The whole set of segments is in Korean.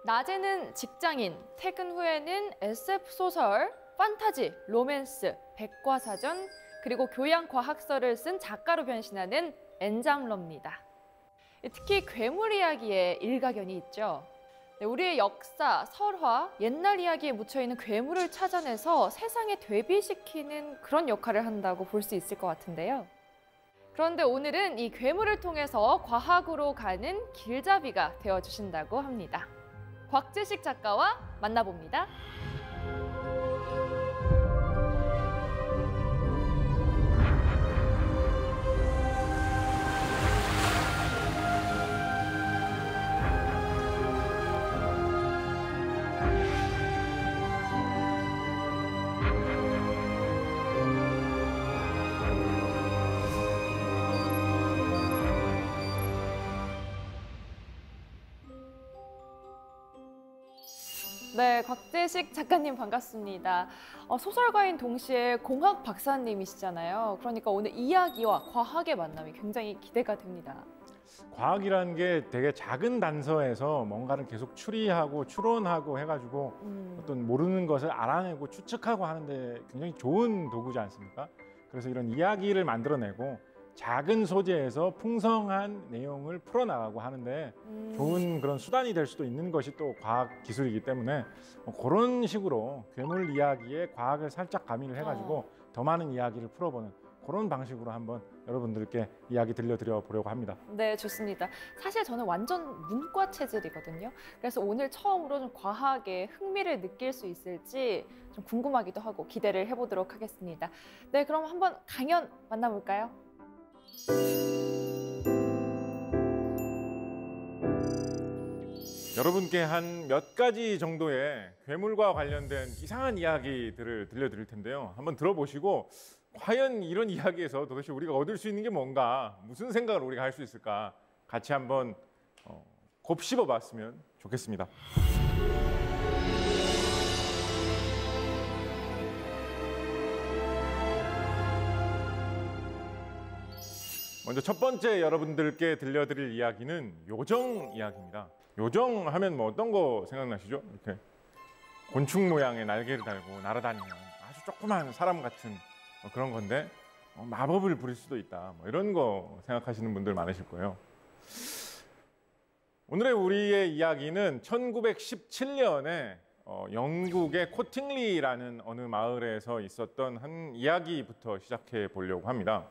낮에는 직장인, 퇴근 후에는 SF 소설, 판타지, 로맨스, 백과사전, 그리고 교양 과학서를 쓴 작가로 변신하는 엔잠러입니다. 특히 괴물 이야기에 일가견이 있죠. 우리의 역사, 설화, 옛날 이야기에 묻혀있는 괴물을 찾아내서 세상에 대비시키는 그런 역할을 한다고 볼 수 있을 것 같은데요. 그런데 오늘은 이 괴물을 통해서 과학으로 가는 길잡이가 되어주신다고 합니다. 곽재식 작가와 만나봅니다. 네, 곽재식 작가님 반갑습니다. 소설가인 동시에 공학 박사님이시잖아요. 그러니까 오늘 이야기와 과학의 만남이 굉장히 기대가 됩니다. 과학이라는 게 되게 작은 단서에서 뭔가를 계속 추리하고 추론하고 해가지고 어떤 모르는 것을 알아내고 추측하고 하는데 굉장히 좋은 도구지 않습니까? 그래서 이런 이야기를 만들어내고 작은 소재에서 풍성한 내용을 풀어나가고 하는데 좋은 그런 수단이 될 수도 있는 것이 또 과학 기술이기 때문에 그런 식으로 괴물 이야기에 과학을 살짝 가미를 해가지고 더 많은 이야기를 풀어보는 그런 방식으로 한번 여러분들께 이야기 들려드려 보려고 합니다. 네, 좋습니다. 사실 저는 완전 문과 체질이거든요. 그래서 오늘 처음으로 좀 과학에 흥미를 느낄 수 있을지 좀 궁금하기도 하고 기대를 해보도록 하겠습니다. 네, 그럼 한번 강연 만나볼까요? 여러분께 한 몇 가지 정도의 괴물과 관련된 이상한 이야기들을 들려드릴 텐데요. 한번 들어보시고 과연 이런 이야기에서 도대체 우리가 얻을 수 있는 게 뭔가, 무슨 생각을 우리가 할 수 있을까 같이 한번 곱씹어 봤으면 좋겠습니다. 먼저 첫 번째 여러분들께 들려드릴 이야기는 요정 이야기입니다. 요정 하면 뭐 어떤 거 생각나시죠? 이렇게 곤충 모양의 날개를 달고 날아다니는 아주 조그만 사람 같은 그런 건데 마법을 부릴 수도 있다, 뭐 이런 거 생각하시는 분들 많으실 거예요. 오늘의 우리의 이야기는 1917년에 영국의 코팅리라는 어느 마을에서 있었던 한 이야기부터 시작해 보려고 합니다.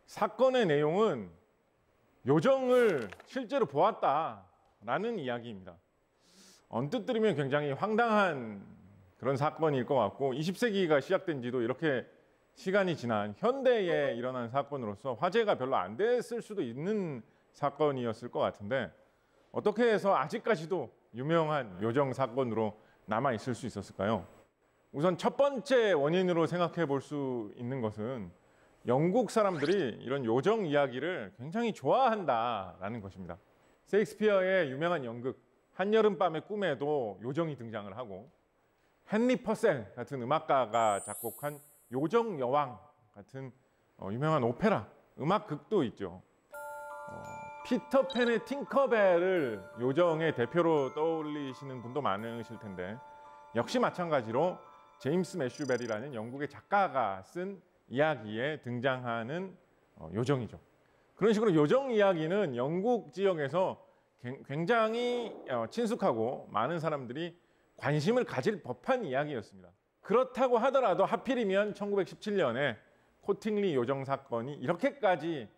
사건의 내용은 요정을 실제로 보았다라는 이야기입니다. 언뜻 들으면 굉장히 황당한 그런 사건일 것 같고 20세기가 시작된 지도 이렇게 시간이 지난 현대에 일어난 사건으로서 화제가 별로 안 됐을 수도 있는 사건이었을 것 같은데 어떻게 해서 아직까지도 유명한 요정 사건으로 남아있을 수 있었을까요? 우선 첫 번째 원인으로 생각해 볼 수 있는 것은 영국 사람들이 이런 요정 이야기를 굉장히 좋아한다라는 것입니다. 셰익스피어의 유명한 연극 한여름밤의 꿈에도 요정이 등장을 하고 헨리 퍼셀 같은 음악가가 작곡한 요정 여왕 같은 유명한 오페라, 음악극도 있죠. 피터팬의 팅커벨을 요정의 대표로 떠올리시는 분도 많으실 텐데 역시 마찬가지로 제임스 매슈벨이라는 영국의 작가가 쓴 이야기에 등장하는 요정이죠. 그런 식으로 요정 이야기는 영국 지역에서 굉장히 친숙하고 많은 사람들이 관심을 가질 법한 이야기였습니다. 그렇다고 하더라도 하필이면 1917년에 코팅리 요정 사건이 이렇게까지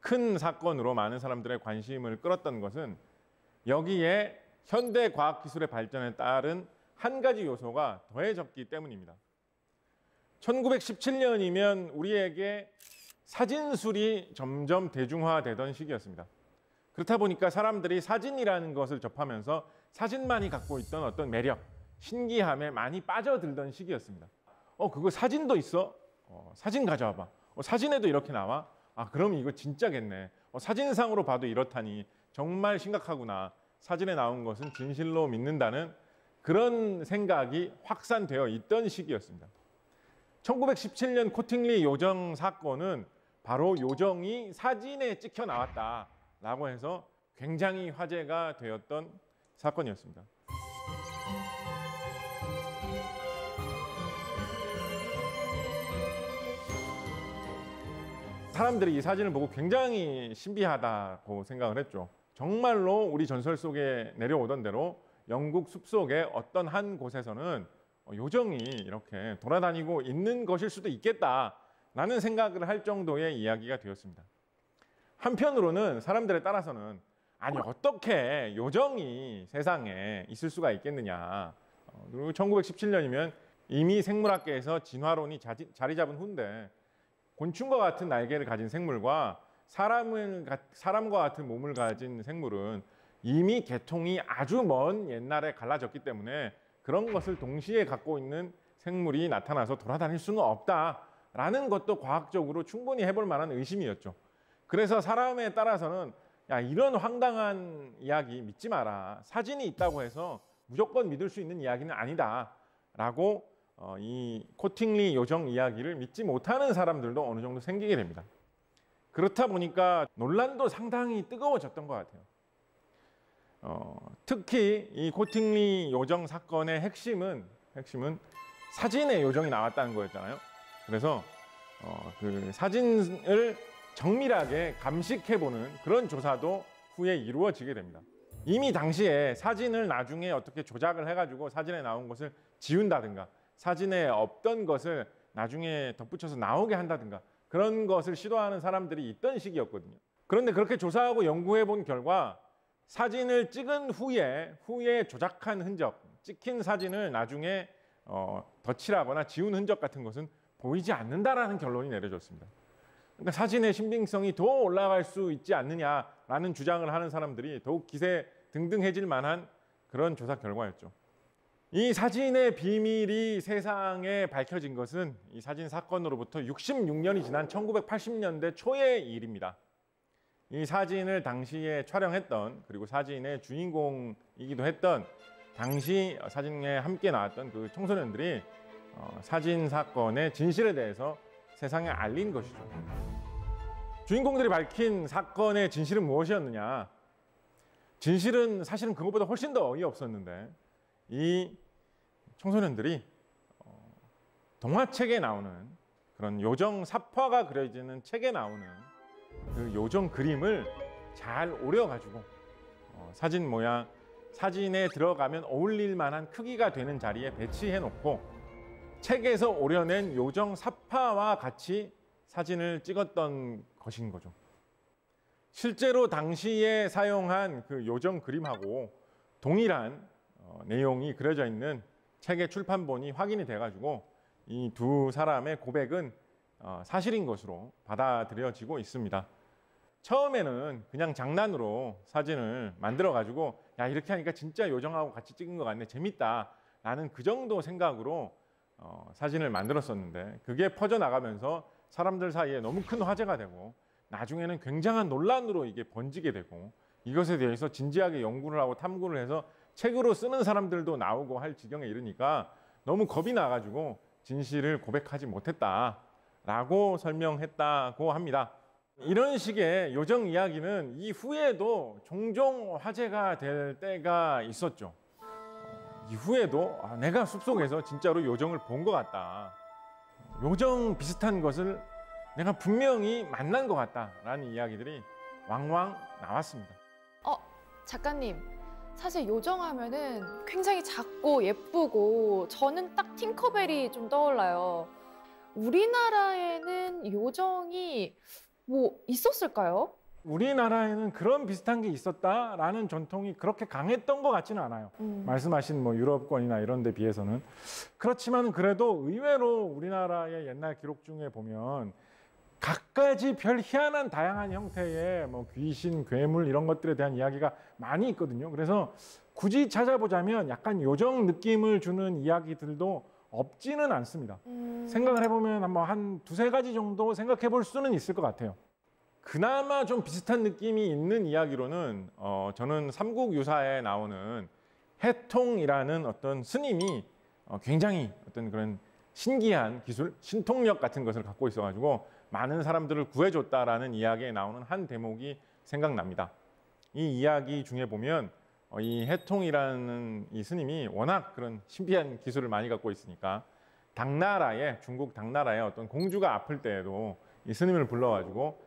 큰 사건으로 많은 사람들의 관심을 끌었던 것은 여기에 현대 과학기술의 발전에 따른 한 가지 요소가 더해졌기 때문입니다. 1917년이면 우리에게 사진술이 점점 대중화되던 시기였습니다. 그렇다 보니까 사람들이 사진이라는 것을 접하면서 사진만이 갖고 있던 어떤 매력, 신기함에 많이 빠져들던 시기였습니다. 그거 사진도 있어? 사진 가져와봐. 사진에도 이렇게 나와? 그럼 이거 진짜겠네. 사진상으로 봐도 이렇다니 정말 심각하구나. 사진에 나온 것은 진실로 믿는다는 그런 생각이 확산되어 있던 시기였습니다. 1917년 코팅리 요정 사건은 바로 요정이 사진에 찍혀 나왔다라고 해서 굉장히 화제가 되었던 사건이었습니다. 사람들이 이 사진을 보고 굉장히 신비하다고 생각을 했죠. 정말로 우리 전설 속에 내려오던 대로 영국 숲속의 어떤 한 곳에서는 요정이 이렇게 돌아다니고 있는 것일 수도 있겠다라는 생각을 할 정도의 이야기가 되었습니다. 한편으로는 사람들에 따라서는 아니 어떻게 요정이 세상에 있을 수가 있겠느냐. 그리고 1917년이면 이미 생물학계에서 진화론이 자리 잡은 후인데 곤충과 같은 날개를 가진 생물과 사람과 같은 몸을 가진 생물은 이미 계통이 아주 먼 옛날에 갈라졌기 때문에 그런 것을 동시에 갖고 있는 생물이 나타나서 돌아다닐 수는 없다라는 것도 과학적으로 충분히 해볼 만한 의심이었죠. 그래서 사람에 따라서는 야, 이런 황당한 이야기 믿지 마라. 사진이 있다고 해서 무조건 믿을 수 있는 이야기는 아니다라고 이 코팅리 요정 이야기를 믿지 못하는 사람들도 어느 정도 생기게 됩니다. 그렇다 보니까 논란도 상당히 뜨거워졌던 것 같아요. 특히 이 코팅리 요정 사건의 핵심은 사진의 요정이 나왔다는 거였잖아요. 그래서 그 사진을 정밀하게 감식해보는 그런 조사도 후에 이루어지게 됩니다. 이미 당시에 사진을 나중에 어떻게 조작을 해가지고 사진에 나온 것을 지운다든가 사진에 없던 것을 나중에 덧붙여서 나오게 한다든가 그런 것을 시도하는 사람들이 있던 시기였거든요. 그런데 그렇게 조사하고 연구해 본 결과 사진을 찍은 후에 조작한 흔적, 찍힌 사진을 나중에 덧칠하거나 지운 흔적 같은 것은 보이지 않는다라는 결론이 내려졌습니다. 그러니까 사진의 신빙성이 더 올라갈 수 있지 않느냐라는 주장을 하는 사람들이 더욱 기세 등등해질 만한 그런 조사 결과였죠. 이 사진의 비밀이 세상에 밝혀진 것은 이 사진 사건으로부터 66년이 지난 1980년대 초의 일입니다. 이 사진을 당시에 촬영했던 그리고 사진의 주인공이기도 했던 당시 사진에 함께 나왔던 그 청소년들이 사진 사건의 진실에 대해서 세상에 알린 것이죠. 주인공들이 밝힌 사건의 진실은 무엇이었느냐? 진실은 사실은 그것보다 훨씬 더 어이없었는데 이 청소년들이 동화책에 나오는 그런 요정 삽화가 그려지는 책에 나오는 그 요정 그림을 잘 오려가지고 사진 모양, 사진에 들어가면 어울릴 만한 크기가 되는 자리에 배치해 놓고 책에서 오려낸 요정 삽화와 같이 사진을 찍었던 것인 거죠. 실제로 당시에 사용한 그 요정 그림하고 동일한 내용이 그려져 있는 책의 출판본이 확인이 돼가지고 이 두 사람의 고백은 사실인 것으로 받아들여지고 있습니다. 처음에는 그냥 장난으로 사진을 만들어가지고 야 이렇게 하니까 진짜 요정하고 같이 찍은 것 같네, 재밌다라는 그 정도 생각으로 사진을 만들었었는데 그게 퍼져나가면서 사람들 사이에 너무 큰 화제가 되고 나중에는 굉장한 논란으로 이게 번지게 되고 이것에 대해서 진지하게 연구를 하고 탐구를 해서 책으로 쓰는 사람들도 나오고 할 지경에 이르니까 너무 겁이 나가지고 진실을 고백하지 못했다라고 설명했다고 합니다. 이런 식의 요정 이야기는 이후에도 종종 화제가 될 때가 있었죠. 이후에도 내가 숲속에서 진짜로 요정을 본 것 같다. 요정 비슷한 것을 내가 분명히 만난 것 같다라는 이야기들이 왕왕 나왔습니다. 작가님, 사실 요정하면은 굉장히 작고 예쁘고 저는 딱 팅커벨이 좀 떠올라요. 우리나라에는 요정이 뭐 있었을까요? 우리나라에는 그런 비슷한 게 있었다라는 전통이 그렇게 강했던 것 같지는 않아요. 말씀하신 뭐 유럽권이나 이런 데 비해서는. 그렇지만 그래도 의외로 우리나라의 옛날 기록 중에 보면 갖가지 별 희한한 다양한 형태의 뭐 귀신, 괴물 이런 것들에 대한 이야기가 많이 있거든요. 그래서 굳이 찾아보자면 약간 요정 느낌을 주는 이야기들도 없지는 않습니다. 생각을 해보면 한 두세 가지 정도 생각해 볼 수는 있을 것 같아요. 그나마 좀 비슷한 느낌이 있는 이야기로는 저는 삼국유사에 나오는 해통이라는 어떤 스님이 굉장히 어떤 그런 신기한 기술, 신통력 같은 것을 갖고 있어가지고 많은 사람들을 구해줬다라는 이야기에 나오는 한 대목이 생각납니다. 이 이야기 중에 보면 이 해통이라는 이 스님이 워낙 그런 신비한 기술을 많이 갖고 있으니까 중국 당나라의 어떤 공주가 아플 때에도 이 스님을 불러가지고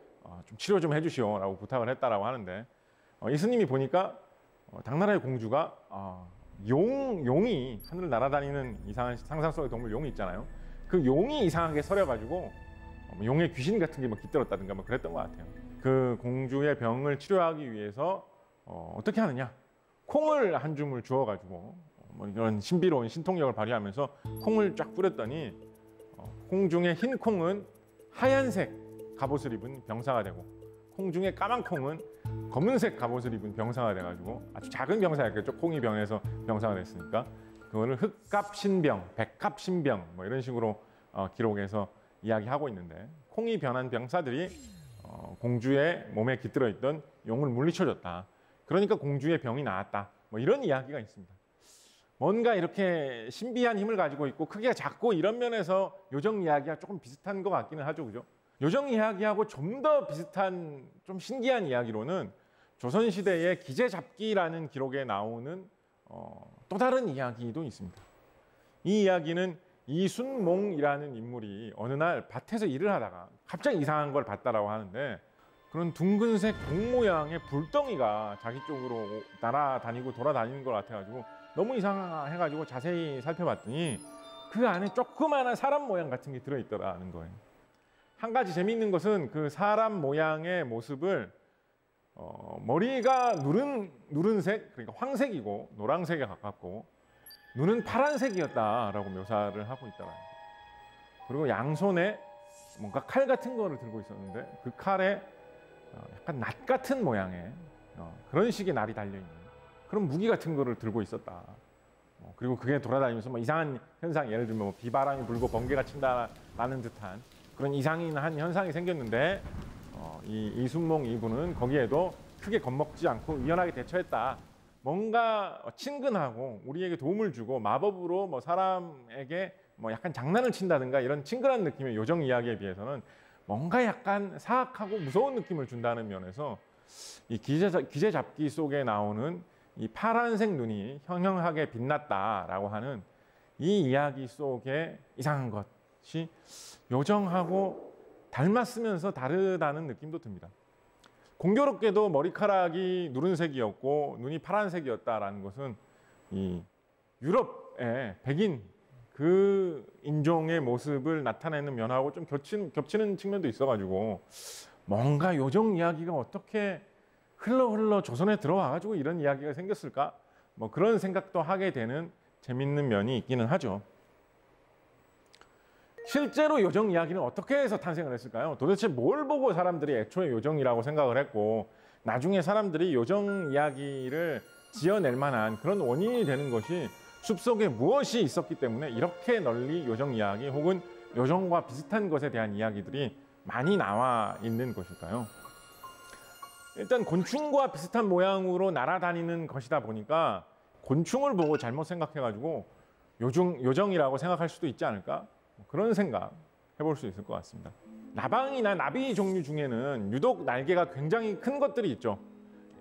좀 치료 좀 해주시오라고 부탁을 했다라고 하는데 이 스님이 보니까 당나라의 공주가 용이 하늘을 날아다니는 이상한 상상 속의 동물 용이 있잖아요. 그 용이 이상하게 서려가지고 용의 귀신 같은 게 막 깃들었다든가 뭐 그랬던 것 같아요. 그 공주의 병을 치료하기 위해서 어떻게 하느냐? 콩을 한 줌을 주워가지고 뭐 이런 신비로운 신통력을 발휘하면서 콩을 쫙 뿌렸더니 콩 중에 흰 콩은 하얀색 갑옷을 입은 병사가 되고 콩 중에 까만 콩은 검은색 갑옷을 입은 병사가 돼가지고 아주 작은 병사였겠죠. 콩이 병에서 병사가 됐으니까 그거를 흑갑신병, 백갑신병 뭐 이런 식으로 기록해서 이야기하고 있는데 콩이 변한 병사들이 공주의 몸에 깃들어 있던 용을 물리쳐줬다. 그러니까 공주의 병이 나았다. 뭐 이런 이야기가 있습니다. 뭔가 이렇게 신비한 힘을 가지고 있고 크기가 작고 이런 면에서 요정 이야기가 조금 비슷한 것 같기는 하죠, 그죠? 요정 이야기하고 좀 더 비슷한 좀 신기한 이야기로는 조선시대의 기재잡기라는 기록에 나오는 또 다른 이야기도 있습니다. 이 이야기는 이순몽이라는 인물이 어느 날 밭에서 일을 하다가 갑자기 이상한 걸 봤다라고 하는데 그런 둥근색 공 모양의 불덩이가 자기 쪽으로 날아다니고 돌아다니는 것 같아가지고 너무 이상해가지고 자세히 살펴봤더니 그 안에 조그마한 사람 모양 같은 게 들어있더라는 거예요. 한 가지 재미있는 것은 그 사람 모양의 모습을 머리가 누른색, 그러니까 황색이고 노란색에 가깝고 눈은 파란색이었다라고 묘사를 하고 있더라고요. 그리고 양손에 뭔가 칼 같은 거를 들고 있었는데 그 칼에 약간 낫 같은 모양의 그런 식의 날이 달려있는 그런 무기 같은 거를 들고 있었다. 그리고 그게 돌아다니면서 뭐 이상한 현상, 예를 들면 뭐 비바람이 불고 번개가 친다라는 듯한 그런 이상한 현상이 생겼는데 이 이순몽 이분은 거기에도 크게 겁먹지 않고 유연하게 대처했다. 뭔가 친근하고 우리에게 도움을 주고 마법으로 뭐 사람에게 뭐 약간 장난을 친다든가 이런 친근한 느낌의 요정 이야기에 비해서는 뭔가 약간 사악하고 무서운 느낌을 준다는 면에서 이 기재잡기 속에 나오는 이 파란색 눈이 형형하게 빛났다라고 하는 이 이야기 속에 이상한 것이 요정하고 닮았으면서 다르다는 느낌도 듭니다. 공교롭게도 머리카락이 누른색이었고 눈이 파란색이었다라는 것은 이 유럽의 백인 그 인종의 모습을 나타내는 면하고 좀 겹치는 측면도 있어가지고 뭔가 요정 이야기가 어떻게 흘러 조선에 들어와가지고 이런 이야기가 생겼을까? 뭐 그런 생각도 하게 되는 재밌는 면이 있기는 하죠. 실제로 요정 이야기는 어떻게 해서 탄생을 했을까요? 도대체 뭘 보고 사람들이 애초에 요정이라고 생각을 했고 나중에 사람들이 요정 이야기를 지어낼 만한 그런 원인이 되는 것이 숲속에 무엇이 있었기 때문에 이렇게 널리 요정 이야기 혹은 요정과 비슷한 것에 대한 이야기들이 많이 나와 있는 것일까요? 일단 곤충과 비슷한 모양으로 날아다니는 것이다 보니까 곤충을 보고 잘못 생각해가지고 요정이라고 생각할 수도 있지 않을까? 그런 생각 해볼 수 있을 것 같습니다. 나방이나 나비 종류 중에는 유독 날개가 굉장히 큰 것들이 있죠.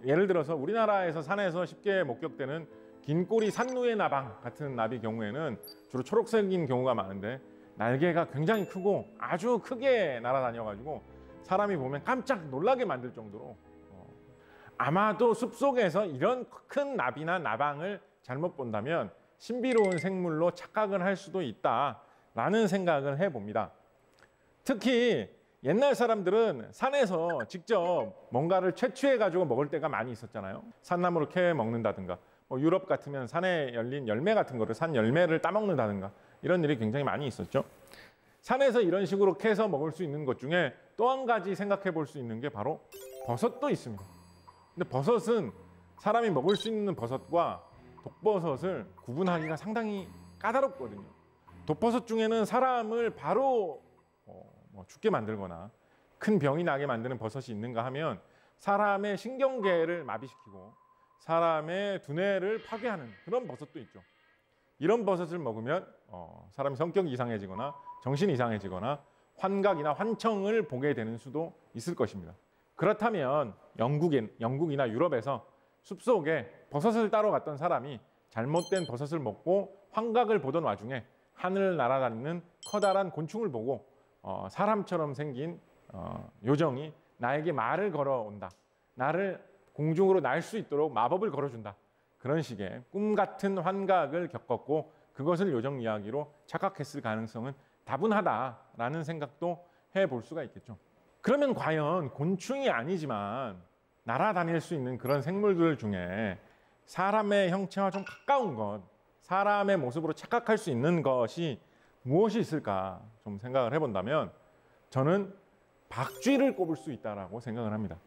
예를 들어서 우리나라에서 산에서 쉽게 목격되는 긴 꼬리 산누에 나방 같은 나비 경우에는 주로 초록색인 경우가 많은데 날개가 굉장히 크고 아주 크게 날아다녀가지고 사람이 보면 깜짝 놀라게 만들 정도로 아마도 숲속에서 이런 큰 나비나 나방을 잘못 본다면 신비로운 생물로 착각을 할 수도 있다라는 생각을 해봅니다. 특히 옛날 사람들은 산에서 직접 뭔가를 채취해가지고 먹을 때가 많이 있었잖아요. 산나무를 캐 먹는다든가 유럽 같으면 산에 열린 열매 같은 거를 산 열매를 따먹는다든가 이런 일이 굉장히 많이 있었죠. 산에서 이런 식으로 캐서 먹을 수 있는 것 중에 또 한 가지 생각해 볼 수 있는 게 바로 버섯도 있습니다. 근데 버섯은 사람이 먹을 수 있는 버섯과 독버섯을 구분하기가 상당히 까다롭거든요. 독버섯 중에는 사람을 바로 죽게 만들거나 큰 병이 나게 만드는 버섯이 있는가 하면 사람의 신경계를 마비시키고 사람의 두뇌를 파괴하는 그런 버섯도 있죠. 이런 버섯을 먹으면 사람이 성격이 이상해지거나 정신이 이상해지거나 환각이나 환청을 보게 되는 수도 있을 것입니다. 그렇다면 영국이나 유럽에서 숲속에 버섯을 따러 갔던 사람이 잘못된 버섯을 먹고 환각을 보던 와중에 하늘을 날아다니는 커다란 곤충을 보고 사람처럼 생긴 요정이 나에게 말을 걸어온다. 나를 공중으로 날 수 있도록 마법을 걸어준다. 그런 식의 꿈 같은 환각을 겪었고 그것을 요정 이야기로 착각했을 가능성은 다분하다라는 생각도 해볼 수가 있겠죠. 그러면 과연 곤충이 아니지만 날아다닐 수 있는 그런 생물들 중에 사람의 형체와 좀 가까운 것, 사람의 모습으로 착각할 수 있는 것이 무엇이 있을까 좀 생각을 해본다면 저는 박쥐를 꼽을 수 있다고 생각을 합니다.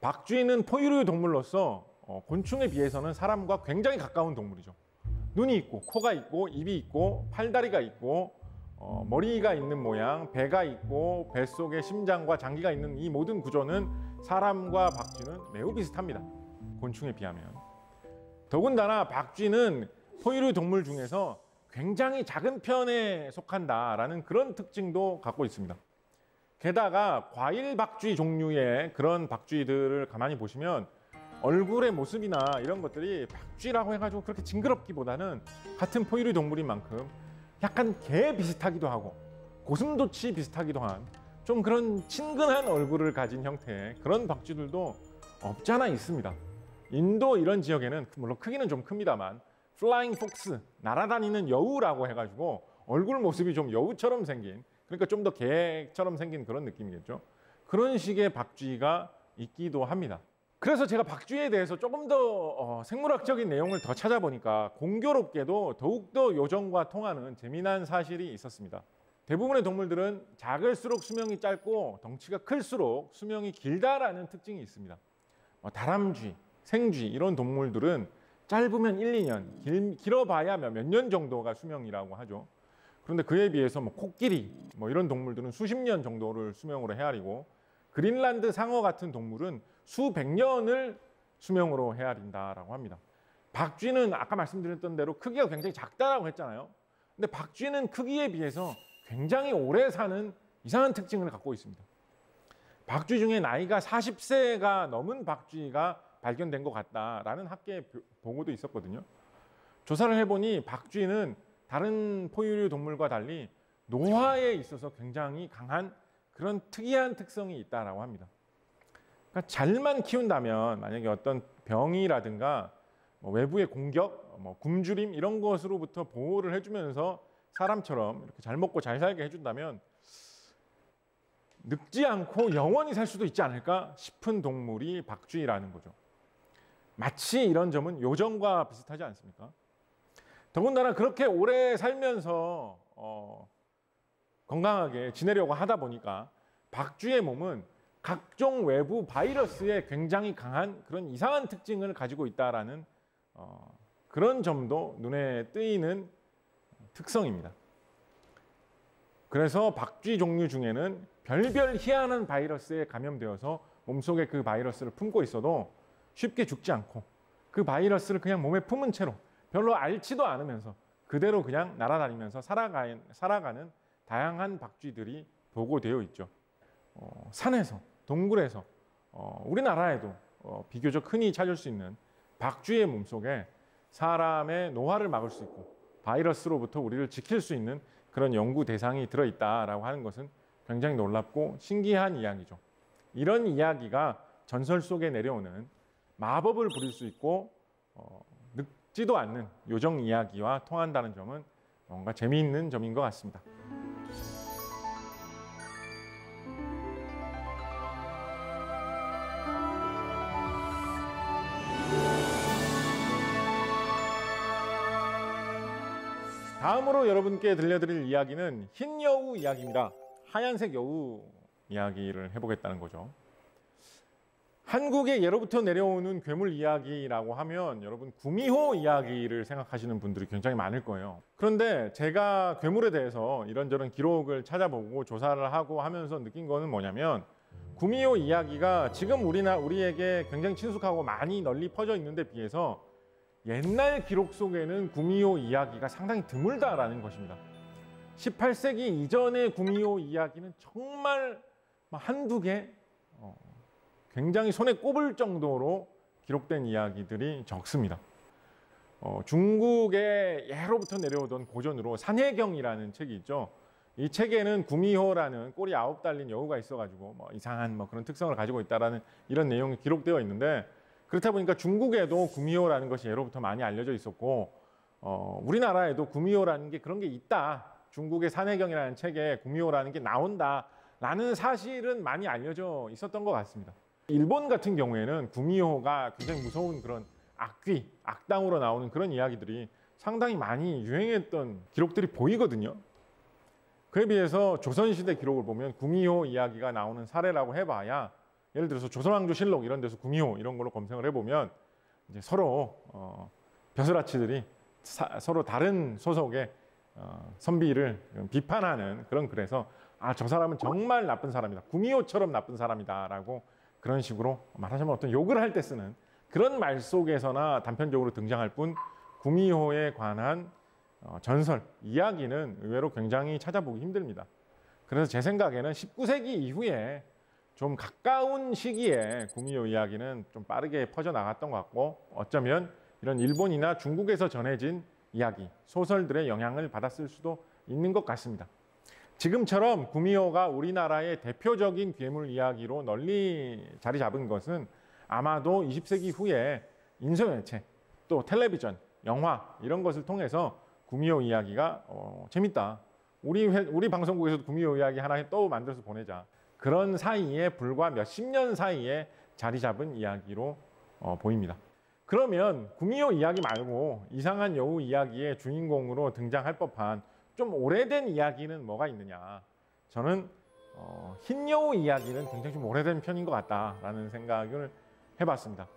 박쥐는 포유류 동물로서 곤충에 비해서는 사람과 굉장히 가까운 동물이죠. 눈이 있고 코가 있고 입이 있고 팔다리가 있고 머리가 있는 모양, 배가 있고 뱃속에 심장과 장기가 있는 이 모든 구조는 사람과 박쥐는 매우 비슷합니다. 곤충에 비하면. 더군다나 박쥐는 포유류 동물 중에서 굉장히 작은 편에 속한다라는 그런 특징도 갖고 있습니다. 게다가 과일 박쥐 종류의 그런 박쥐들을 가만히 보시면 얼굴의 모습이나 이런 것들이 박쥐라고 해가지고 그렇게 징그럽기보다는 같은 포유류 동물인 만큼 약간 개 비슷하기도 하고 고슴도치 비슷하기도 한 좀 그런 친근한 얼굴을 가진 형태의 그런 박쥐들도 없지 않아 있습니다. 인도 이런 지역에는 물론 크기는 좀 큽니다만 플라잉 폭스, 날아다니는 여우라고 해가지고 얼굴 모습이 좀 여우처럼 생긴, 그러니까 좀 더 개처럼 생긴 그런 느낌이겠죠. 그런 식의 박쥐가 있기도 합니다. 그래서 제가 박쥐에 대해서 조금 더 생물학적인 내용을 더 찾아보니까 공교롭게도 더욱더 요정과 통하는 재미난 사실이 있었습니다. 대부분의 동물들은 작을수록 수명이 짧고 덩치가 클수록 수명이 길다라는 특징이 있습니다. 다람쥐, 생쥐 이런 동물들은 짧으면 1, 2년, 길어봐야 몇 년 정도가 수명이라고 하죠. 그런데 그에 비해서 코끼리 이런 동물들은 수십 년 정도를 수명으로 헤아리고 그린란드 상어 같은 동물은 수백 년을 수명으로 헤아린다라고 합니다. 박쥐는 아까 말씀드렸던 대로 크기가 굉장히 작다라고 했잖아요. 근데 박쥐는 크기에 비해서 굉장히 오래 사는 이상한 특징을 갖고 있습니다. 박쥐 중에 나이가 40세가 넘은 박쥐가 발견된 것 같다라는 학계 보고도 있었거든요. 조사를 해보니 박쥐는 다른 포유류 동물과 달리 노화에 있어서 굉장히 강한 그런 특이한 특성이 있다라고 합니다. 그러니까 잘만 키운다면 만약에 어떤 병이라든가 외부의 공격, 굶주림 이런 것으로부터 보호를 해주면서 사람처럼 이렇게 잘 먹고 잘 살게 해준다면 늙지 않고 영원히 살 수도 있지 않을까 싶은 동물이 박쥐라는 거죠. 마치 이런 점은 요정과 비슷하지 않습니까? 더군다나 그렇게 오래 살면서 건강하게 지내려고 하다 보니까 박쥐의 몸은 각종 외부 바이러스에 굉장히 강한 그런 이상한 특징을 가지고 있다라는 그런 점도 눈에 띄는 특성입니다. 그래서 박쥐 종류 중에는 별별 희한한 바이러스에 감염되어서 몸속에 그 바이러스를 품고 있어도 쉽게 죽지 않고 그 바이러스를 그냥 몸에 품은 채로 별로 앓지도 않으면서 그대로 그냥 날아다니면서 살아가는 다양한 박쥐들이 보고되어 있죠. 산에서, 동굴에서, 우리나라에도 비교적 흔히 찾을 수 있는 박쥐의 몸속에 사람의 노화를 막을 수 있고 바이러스로부터 우리를 지킬 수 있는 그런 연구 대상이 들어있다라고 하는 것은 굉장히 놀랍고 신기한 이야기죠. 이런 이야기가 전설 속에 내려오는 마법을 부릴 수 있고 늙지도 않는 요정 이야기와 통한다는 점은 뭔가 재미있는 점인 것 같습니다. 다음으로 여러분께 들려드릴 이야기는 흰 여우 이야기입니다. 하얀색 여우 이야기를 해보겠다는 거죠. 한국에 예로부터 내려오는 괴물 이야기라고 하면 여러분 구미호 이야기를 생각하시는 분들이 굉장히 많을 거예요. 그런데 제가 괴물에 대해서 이런저런 기록을 찾아보고 조사를 하고 하면서 느낀 거는 뭐냐면 구미호 이야기가 지금 우리에게 굉장히 친숙하고 많이 널리 퍼져 있는데 비해서 옛날 기록 속에는 구미호 이야기가 상당히 드물다라는 것입니다. 18세기 이전의 구미호 이야기는 정말 한두 개 굉장히 손에 꼽을 정도로 기록된 이야기들이 적습니다. 중국의 예로부터 내려오던 고전으로 산해경이라는 책이 있죠. 이 책에는 구미호라는 꼬리 9 달린 여우가 있어가지고 뭐 이상한 뭐 그런 특성을 가지고 있다라는 이런 내용이 기록되어 있는데, 그렇다 보니까 중국에도 구미호라는 것이 예로부터 많이 알려져 있었고, 우리나라에도 구미호라는 게 그런 게 있다. 중국의 산해경이라는 책에 구미호라는 게 나온다라는 사실은 많이 알려져 있었던 것 같습니다. 일본 같은 경우에는 구미호가 굉장히 무서운 그런 악귀, 악당으로 나오는 그런 이야기들이 상당히 많이 유행했던 기록들이 보이거든요. 그에 비해서 조선시대 기록을 보면 구미호 이야기가 나오는 사례라고 해봐야, 예를 들어서 조선왕조실록 이런 데서 구미호 이런 걸로 검색을 해보면 이제 서로 벼슬아치들이 서로 다른 소속의 선비를 비판하는 그런 글에서 저 사람은 정말 나쁜 사람이다, 구미호처럼 나쁜 사람이다라고 그런 식으로 말하자면 어떤 욕을 할 때 쓰는 그런 말 속에서나 단편적으로 등장할 뿐, 구미호에 관한 전설, 이야기는 의외로 굉장히 찾아보기 힘듭니다. 그래서 제 생각에는 19세기 이후에 좀 가까운 시기에 구미호 이야기는 좀 빠르게 퍼져나갔던 것 같고, 어쩌면 이런 일본이나 중국에서 전해진 이야기, 소설들의 영향을 받았을 수도 있는 것 같습니다. 지금처럼 구미호가 우리나라의 대표적인 괴물 이야기로 널리 자리 잡은 것은 아마도 20세기 후에 인쇄매체, 또 텔레비전, 영화 이런 것을 통해서 구미호 이야기가 재밌다, 우리 방송국에서도 구미호 이야기 하나 또 만들어서 보내자, 그런 사이에 불과 몇십 년 사이에 자리 잡은 이야기로 보입니다. 그러면 구미호 이야기 말고 이상한 여우 이야기의 주인공으로 등장할 법한 좀 오래된 이야기는 뭐가 있느냐. 저는 흰 여우 이야기는 굉장히 좀 오래된 편인 것 같다라는 생각을 해봤습니다.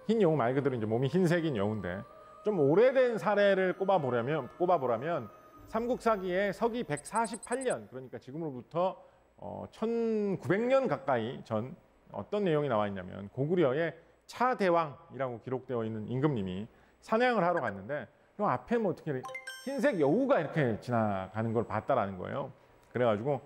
흰 여우 말 그대로 이제 몸이 흰색인 여우인데, 좀 오래된 사례를 꼽아보라면 삼국사기의 서기 148년, 그러니까 지금으로부터 1900년 가까이 전 어떤 내용이 나와 있냐면, 고구려의 차대왕이라고 기록되어 있는 임금님이 사냥을 하러 갔는데 그 앞에 뭐 어떻게 흰색 여우가 이렇게 지나가는 걸 봤다라는 거예요. 그래가지고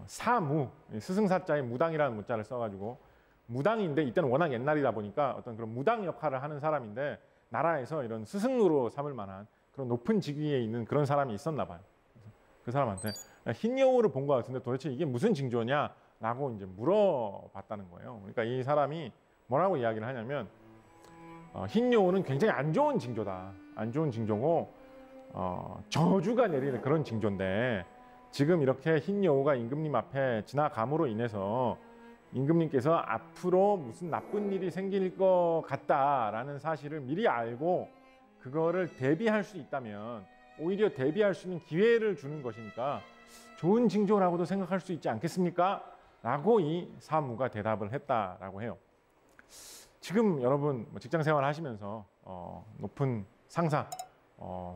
사무, 스승사자에 무당이라는 문자를 써가지고, 무당인데 이때는 워낙 옛날이다 보니까 어떤 그런 무당 역할을 하는 사람인데 나라에서 이런 스승으로 삼을 만한 그런 높은 직위에 있는 그런 사람이 있었나 봐요. 그 사람한테 흰 여우를 본 것 같은데 도대체 이게 무슨 징조냐라고 이제 물어봤다는 거예요. 그러니까 이 사람이 뭐라고 이야기를 하냐면, 흰 여우는 굉장히 안 좋은 징조다. 안 좋은 징조고 저주가 내리는 그런 징조인데, 지금 이렇게 흰 여우가 임금님 앞에 지나감으로 인해서 임금님께서 앞으로 무슨 나쁜 일이 생길 것 같다라는 사실을 미리 알고 그거를 대비할 수 있다면 오히려 대비할 수 있는 기회를 주는 것이니까 좋은 징조라고도 생각할 수 있지 않겠습니까? 라고 이 사무가 대답을 했다라고 해요. 지금 여러분 직장 생활 하시면서 높은 상사,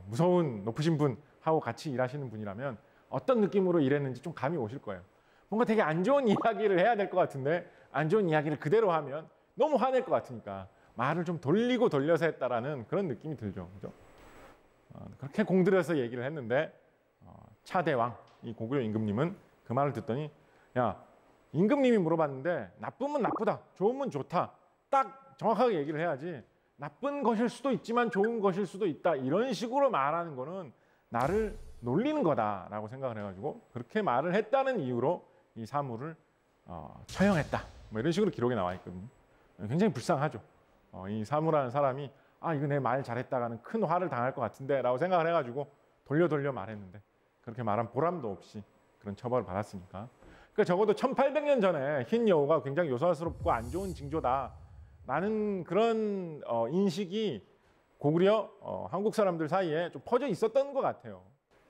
무서운 높으신 분하고 같이 일하시는 분이라면 어떤 느낌으로 일했는지 좀 감이 오실 거예요. 뭔가 되게 안 좋은 이야기를 해야 될 것 같은데 안 좋은 이야기를 그대로 하면 너무 화낼 것 같으니까 말을 좀 돌리고 돌려서 했다라는 그런 느낌이 들죠. 그죠? 그렇게 공들여서 얘기를 했는데 차대왕, 이 고구려 임금님은 그 말을 듣더니, 야, 임금님이 물어봤는데 나쁘면 나쁘다, 좋으면 좋다, 딱 정확하게 얘기를 해야지 나쁜 것일 수도 있지만 좋은 것일 수도 있다 이런 식으로 말하는 거는 나를 놀리는 거다라고 생각을 해가지고 그렇게 말을 했다는 이유로 이 사무를 처형했다, 뭐 이런 식으로 기록에 나와 있거든요. 굉장히 불쌍하죠. 이 사무라는 사람이 이거 내 말 잘했다가는 큰 화를 당할 것 같은데 라고 생각을 해가지고 돌려 말했는데 그렇게 말한 보람도 없이 그런 처벌을 받았으니까. 그러니까 적어도 1800년 전에 흰 여우가 굉장히 요사스럽고 안 좋은 징조다라는 그런 인식이 고구려 한국 사람들 사이에 좀 퍼져 있었던 것 같아요.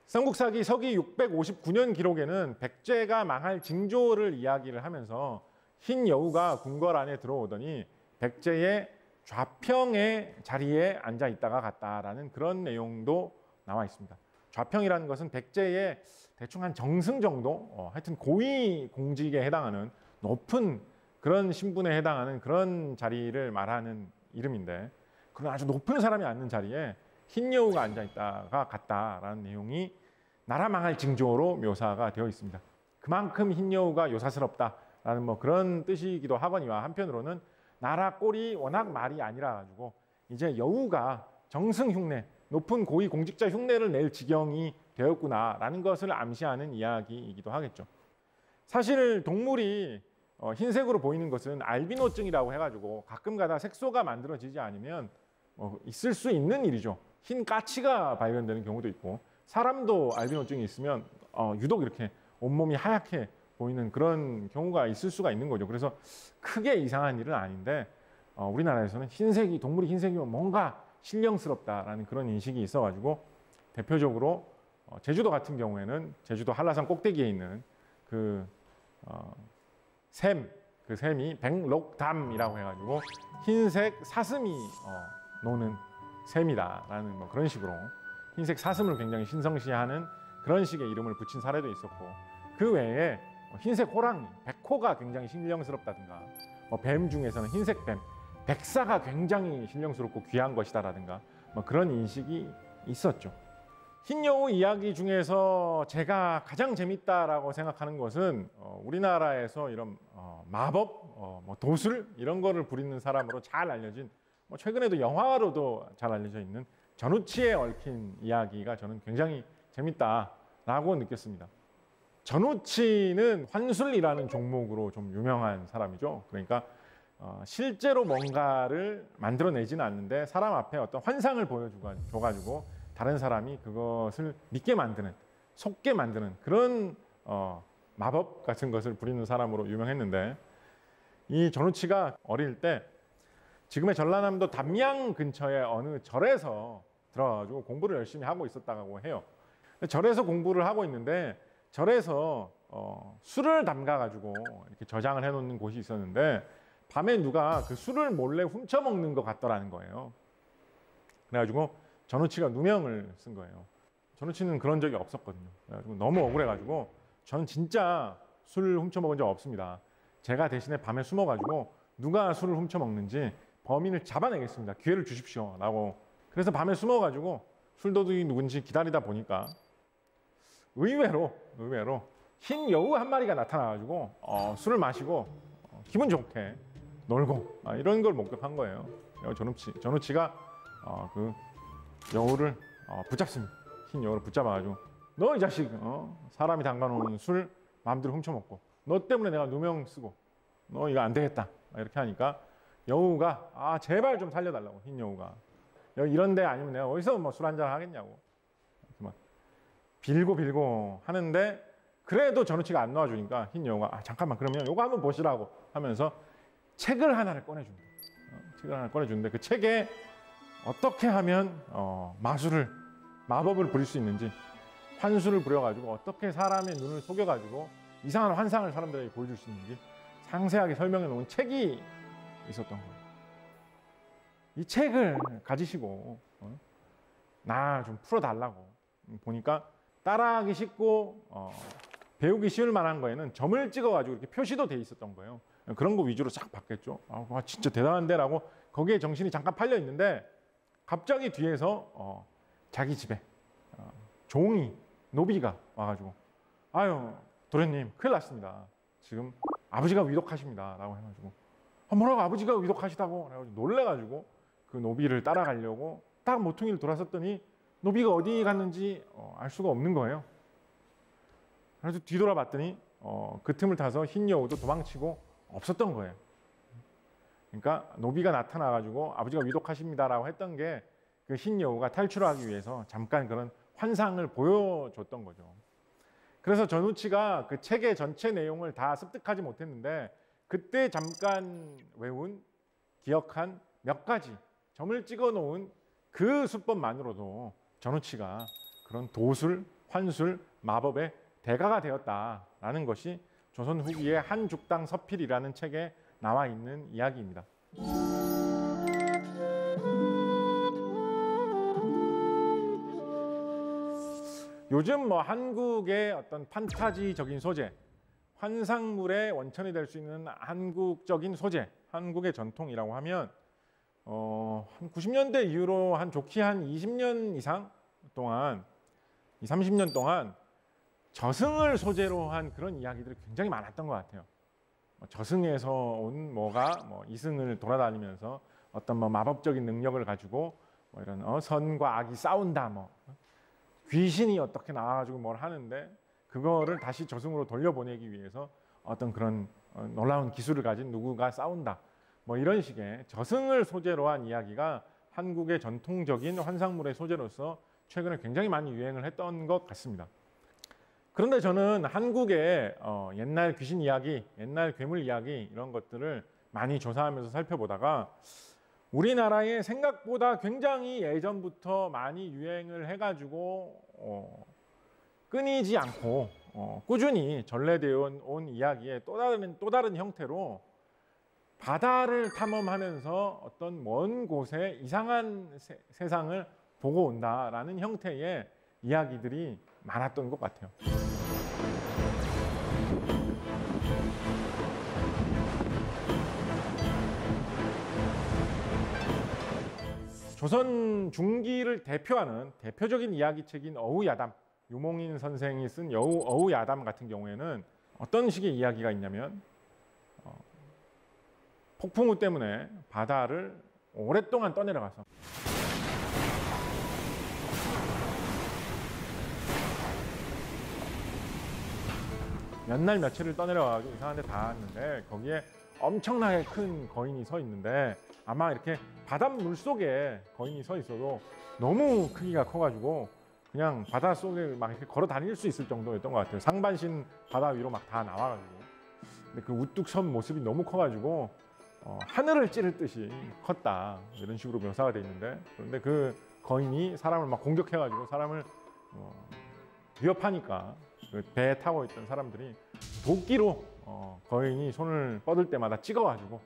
삼국사기 서기 659년 기록에는 백제가 망할 징조를 이야기를 하면서 흰 여우가 궁궐 안에 들어오더니 백제의 좌평의 자리에 앉아 있다가 갔다라는 그런 내용도 나와 있습니다. 좌평이라는 것은 백제의 대충 한 정승 정도, 하여튼 고위 공직에 해당하는 높은 그런 신분에 해당하는 그런 자리를 말하는 이름인데, 그런 아주 높은 사람이 앉는 자리에 흰 여우가 앉아 있다가 갔다라는 내용이 나라 망할 징조로 묘사가 되어 있습니다. 그만큼 흰 여우가 요사스럽다라는 뭐 그런 뜻이기도 하거니와, 한편으로는 나라 꼴이 워낙 말이 아니라 가지고 이제 여우가 정승 흉내, 높은 고위 공직자 흉내를 낼 지경이 되었구나라는 것을 암시하는 이야기이기도 하겠죠. 사실 동물이 흰색으로 보이는 것은 알비노증이라고 해가지고 가끔가다 색소가 만들어지지 않으면 있을 수 있는 일이죠. 흰 까치가 발견되는 경우도 있고 사람도 알비노증이 있으면 유독 이렇게 온몸이 하얗게 보이는 그런 경우가 있을 수가 있는 거죠. 그래서 크게 이상한 일은 아닌데 우리나라에서는 동물이 흰색이면 뭔가 신령스럽다라는 그런 인식이 있어가지고 대표적으로 제주도 같은 경우에는 제주도 한라산 꼭대기에 있는 그 샘이 백록담이라고 해가지고 흰색 사슴이 노는 샘이다라는 뭐 그런 식으로 흰색 사슴을 굉장히 신성시하는 그런 식의 이름을 붙인 사례도 있었고, 그 외에 흰색 호랑이, 백호가 굉장히 신령스럽다든가, 뱀 중에서는 흰색 뱀, 백사가 굉장히 신령스럽고 귀한 것이다라든가 그런 인식이 있었죠. 흰여우 이야기 중에서 제가 가장 재밌다라고 생각하는 것은 우리나라에서 이런 마법, 도술 이런 거를 부리는 사람으로 잘 알려진, 최근에도 영화로도 잘 알려져 있는 전우치에 얽힌 이야기가 저는 굉장히 재밌다라고 느꼈습니다. 전우치는 환술이라는 종목으로 좀 유명한 사람이죠. 그러니까 실제로 뭔가를 만들어내지는 않는데 사람 앞에 어떤 환상을 보여줘가지고 다른 사람이 그것을 믿게 만드는, 속게 만드는 그런 마법 같은 것을 부리는 사람으로 유명했는데, 이 전우치가 어릴 때 지금의 전라남도 담양 근처의 어느 절에서 들어가지고 공부를 열심히 하고 있었다고 해요. 절에서 공부를 하고 있는데 절에서 술을 담가가지고 이렇게 저장을 해놓는 곳이 있었는데 밤에 누가 그 술을 몰래 훔쳐먹는 것 같더라는 거예요. 그래가지고 전우치가 누명을 쓴 거예요. 전우치는 그런 적이 없었거든요. 그래가지고 너무 억울해가지고 저는 진짜 술 훔쳐먹은 적 없습니다. 제가 대신에 밤에 숨어가지고 누가 술을 훔쳐먹는지 범인을 잡아내겠습니다. 기회를 주십시오. 라고. 그래서 밤에 숨어가지고 술도둑이 누군지 기다리다 보니까 의외로 흰 여우 한 마리가 나타나가지고 술을 마시고 기분 좋게 놀고 이런 걸 목격한 거예요. 전우치가 그 여우를 붙잡습니다. 흰 여우를 붙잡아가지고 너 이 자식 사람이 담가놓은 술 마음대로 훔쳐먹고 너 때문에 내가 누명 쓰고 너 이거 안 되겠다 이렇게 하니까 여우가 제발 좀 살려달라고, 흰 여우가 여기 이런 데 아니면 내가 어디서 술 한잔 하겠냐고 이렇게 막 빌고 하는데 그래도 전우치가 안 놓아주니까 흰 여우가 잠깐만 그러면 요거 한번 보시라고 하면서 책을 하나를 꺼내줍니다. 책을 하나 꺼내주는데 그 책에 어떻게 하면 마법을 부릴 수 있는지, 환술을 부려가지고 어떻게 사람의 눈을 속여가지고 이상한 환상을 사람들에게 보여줄 수 있는지 상세하게 설명해 놓은 책이 있었던 거예요. 이 책을 가지시고 나 좀 풀어달라고 보니까 따라하기 쉽고 배우기 쉬울 만한 거에는 점을 찍어가지고 이렇게 표시도 돼 있었던 거예요. 그런 거 위주로 싹 봤겠죠. 진짜 대단한데라고 거기에 정신이 잠깐 팔려 있는데 갑자기 뒤에서 자기 집에 노비가 와가지고 도련님 큰일 났습니다. 지금 아버지가 위독하십니다. 라고 해가지고 뭐라고 아버지가 위독하시다고 그래가지고 놀래가지고 그 노비를 따라가려고 딱 모퉁이를 돌아섰더니 노비가 어디 갔는지 알 수가 없는 거예요. 그래서 뒤돌아봤더니 그 틈을 타서 흰 여우도 도망치고 없었던 거예요. 그러니까 노비가 나타나가지고 아버지가 위독하십니다라고 했던 게 그 흰 여우가 탈출하기 위해서 잠깐 그런 환상을 보여줬던 거죠. 그래서 전우치가 그 책의 전체 내용을 다 습득하지 못했는데 그때 잠깐 기억한 몇 가지 점을 찍어 놓은 그 수법만으로도 전우치가 그런 도술, 환술, 마법의 대가가 되었다라는 것이 조선 후기의 한죽당 서필이라는 책에 나와 있는 이야기입니다. 요즘 한국의 어떤 판타지적인 소재, 환상물의 원천이 될 수 있는 한국적인 소재, 한국의 전통이라고 하면 한 90년대 이후로 좋게 한 20년 이상 동안, 30년 동안 저승을 소재로 한 그런 이야기들이 굉장히 많았던 것 같아요. 저승에서 온 이승을 돌아다니면서 어떤 마법적인 능력을 가지고 이런 선과 악이 싸운다 귀신이 어떻게 나와가지고 뭘 하는데 그거를 다시 저승으로 돌려보내기 위해서 어떤 그런 놀라운 기술을 가진 누구가 싸운다. 뭐 이런 식의 저승을 소재로 한 이야기가 한국의 전통적인 환상물의 소재로서 최근에 굉장히 많이 유행을 했던 것 같습니다. 그런데 저는 한국의 옛날 귀신 이야기, 옛날 괴물 이야기 이런 것들을 많이 조사하면서 살펴보다가 우리나라에 생각보다 굉장히 예전부터 많이 유행을 해가지고 끊이지 않고 꾸준히 전래되어 온 이야기의 또 다른 형태로 바다를 탐험하면서 어떤 먼 곳에 이상한 세상을 보고 온다라는 형태의 이야기들이 많았던 것 같아요. 조선 중기를 대표하는 대표적인 이야기책인 어우야담, 유몽인 선생이 쓴 어우야담 같은 경우에는 어떤 식의 이야기가 있냐면 폭풍우 때문에 바다를 오랫동안 떠내려가서 몇 날 며칠을 떠내려가지고 이상한 데 닿았는데 거기에 엄청나게 큰 거인이 서 있는데 아마 이렇게 바닷물 속에 거인이 서 있어도 너무 크기가 커가지고 그냥 바다 속에 막 이렇게 걸어 다닐 수 있을 정도였던 것 같아요. 상반신 바다 위로 막 다 나와가지고. 근데 그 우뚝 선 모습이 너무 커가지고 하늘을 찌를 듯이 컸다. 이런 식으로 묘사가 돼 있는데 그런데 그 거인이 사람을 막 공격해가지고 사람을 위협하니까 그 배에 타고 있던 사람들이 도끼로 거인이 손을 뻗을 때마다 찍어가지고